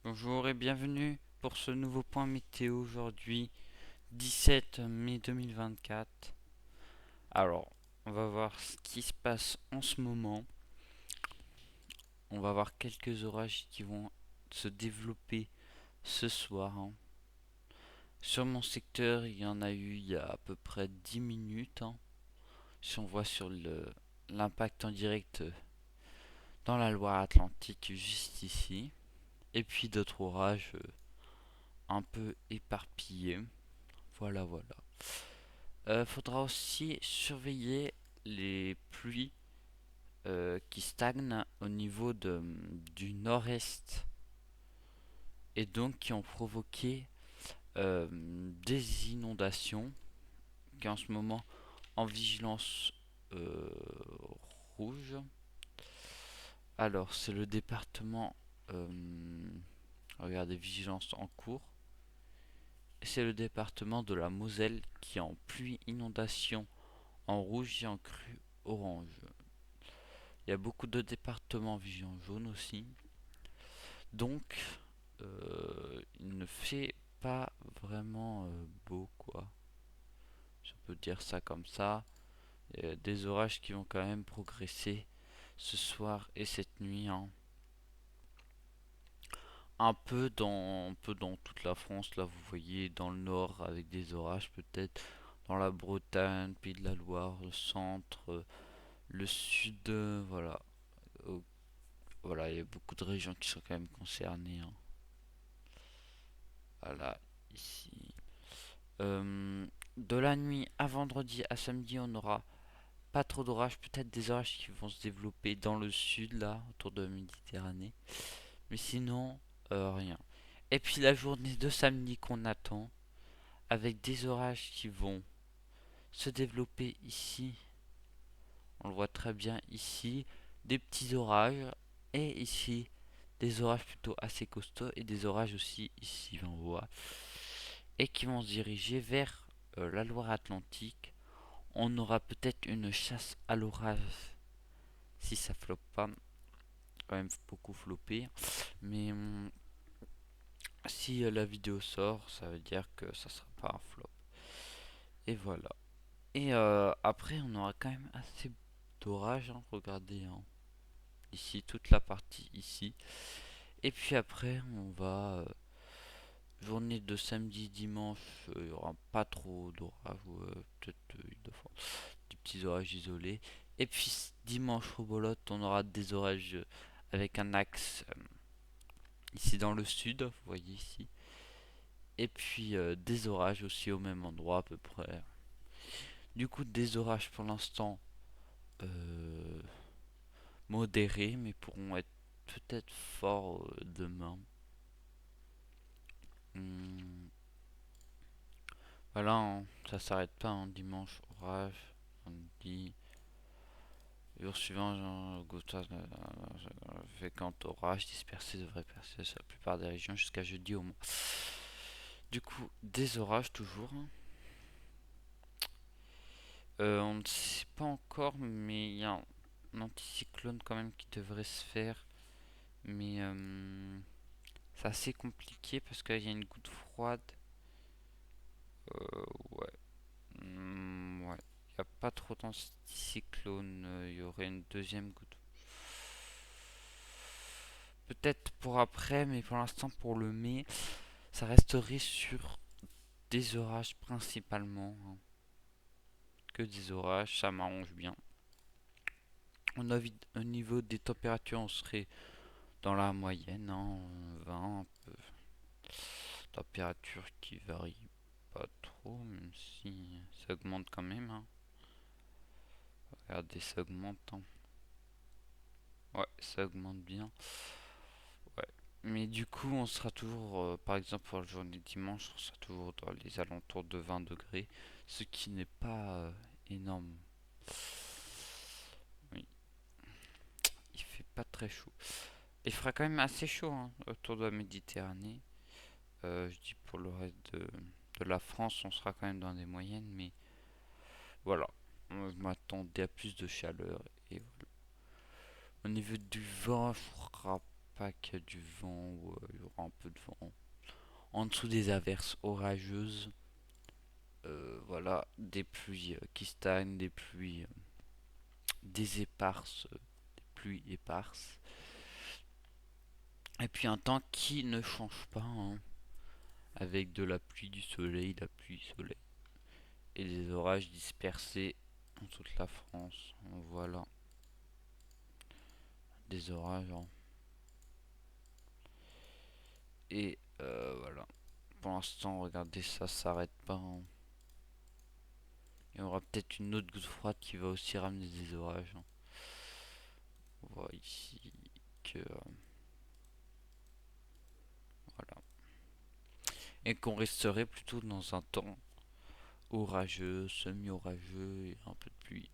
Bonjour et bienvenue pour ce nouveau point météo aujourd'hui, 17 mai 2024. Alors, on va voir ce qui se passe en ce moment. On va voir quelques orages qui vont se développer ce soir, hein. Sur mon secteur, il y en a eu il y a à peu près 10 minutes, hein. Si on voit sur l'impact en direct dans la Loire-Atlantique, juste ici. Et puis d'autres orages un peu éparpillés. Voilà, voilà. Faudra aussi surveiller les pluies qui stagnent au niveau du nord-est et donc qui ont provoqué des inondations qui en ce moment en vigilance euh, rouge. Alors c'est le département, regardez, vigilance en cours. C'est le département de la Moselle qui est en pluie inondation en rouge et en crue orange. Il y a beaucoup de départements vigilants jaunes aussi. Donc, il ne fait pas vraiment beau, quoi. Je peux dire ça comme ça. Il y a des orages qui vont quand même progresser ce soir et cette nuit, hein. Un peu dans toute la France, là, vous voyez, dans le nord, avec des orages peut-être. Dans la Bretagne, Pays de la Loire, le centre, le sud, voilà. Voilà, il y a beaucoup de régions qui sont quand même concernées, hein. Voilà, ici. De la nuit à vendredi à samedi, on n'aura pas trop d'orages. Peut-être des orages qui vont se développer dans le sud, là, autour de la Méditerranée. Mais sinon, rien. Et puis la journée de samedi qu'on attend, avec des orages qui vont se développer ici. On le voit très bien ici. Des petits orages. Et ici, des orages plutôt assez costauds. Et des orages aussi ici, on voit. Et qui vont se diriger vers la Loire-Atlantique. On aura peut-être une chasse à l'orage si ça floppe pas. Quand même beaucoup flopper. Mais si la vidéo sort, ça veut dire que ça sera pas un flop. Et voilà. Et après, on aura quand même assez d'orage, hein. Regardez, hein. Ici, toute la partie ici. Et puis après, on va journée de samedi, dimanche, il n'y aura pas trop d'orage, ou peut-être des petits orages isolés. Et puis dimanche, rebelote, on aura des orages avec un axe ici dans le sud, vous voyez ici. Et puis des orages aussi au même endroit à peu près. Du coup, des orages pour l'instant euh, modérés, mais pourront être peut-être forts demain. Hum, voilà, hein, ça s'arrête pas, hein. Dimanche, orage, lundi. Jour suivant, fréquent orage dispersé devrait percer sur la plupart des régions jusqu'à jeudi au moins. Du coup, des orages toujours, hein. On ne sait pas encore, mais il y a un anticyclone quand même qui devrait se faire. Mais c'est assez compliqué parce qu'il y a une goutte froide. Ouais. Ouais. Il n'y a pas trop d'anticyclone. Il y aurait une deuxième goutte. Peut-être pour après, mais pour l'instant, pour le mai, ça resterait sur des orages principalement, hein. Que des orages, ça m'arrange bien. Au niveau des températures, on serait dans la moyenne, hein, 20, un peu. Température qui varie pas trop, même si ça augmente quand même, hein. Regardez, ça augmente, hein. Ouais, ça augmente bien. Ouais. Mais du coup, on sera toujours, par exemple pour la journée de dimanche, on sera toujours dans les alentours de 20 degrés, ce qui n'est pas énorme. Oui, il fait pas très chaud. Il fera quand même assez chaud, hein, autour de la Méditerranée. Je dis pour le reste de la France, on sera quand même dans des moyennes, mais voilà. Je m'attendais à plus de chaleur. Et voilà. Au niveau du vent, il fera pas qu'il y a du vent ou il y aura un peu de vent. En dessous des averses orageuses, voilà, des pluies qui stagnent, des pluies, des éparses, des pluies éparses. Et puis un temps qui ne change pas, hein, avec de la pluie, du soleil, la pluie, soleil. Et des orages dispersés dans toute la France. Voilà, des orages, hein. Et voilà. Pour l'instant, regardez, ça s'arrête pas, hein. Il y aura peut-être une autre goutte froide qui va aussi ramener des orages, hein. On voit ici que voilà. Et qu'on resterait plutôt dans un temps orageux, semi-orageux et un peu de pluie.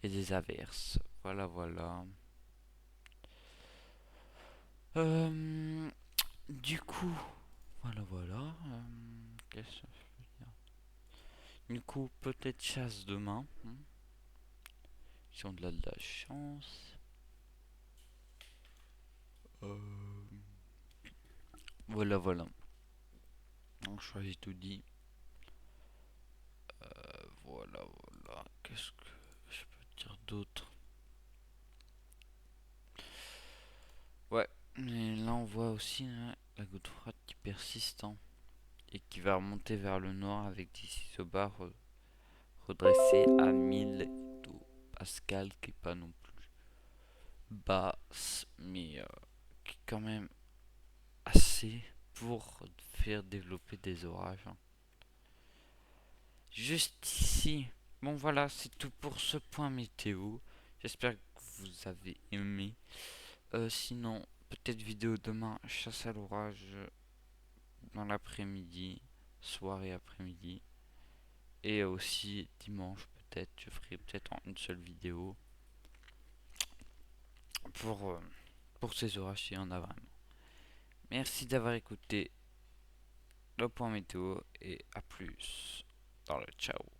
Et des averses. Voilà, voilà. Euh, du coup, voilà, voilà. Qu'est-ce que je veux dire? Du coup, peut-être chasse demain, hein, si on a de la chance. Euh, voilà, voilà. Donc, je crois que j'ai tout dit. Voilà, voilà. Qu'est-ce que je peux dire d'autre? Ouais, mais là on voit aussi, hein, la goutte froide qui persiste, hein, et qui va remonter vers le nord avec des isobars redressés à 1000 Pascal, qui est pas non plus basse, mais qui est quand même assez pour faire développer des orages, hein. Juste ici. Bon voilà, c'est tout pour ce point météo. J'espère que vous avez aimé. Sinon, peut-être vidéo demain, chasse à l'orage dans l'après-midi, soirée après-midi. Et aussi dimanche peut-être, je ferai peut-être en une seule vidéo pour, euh, pour ces orages s'il y en a vraiment. Merci d'avoir écouté le point météo et à plus dans le ciao.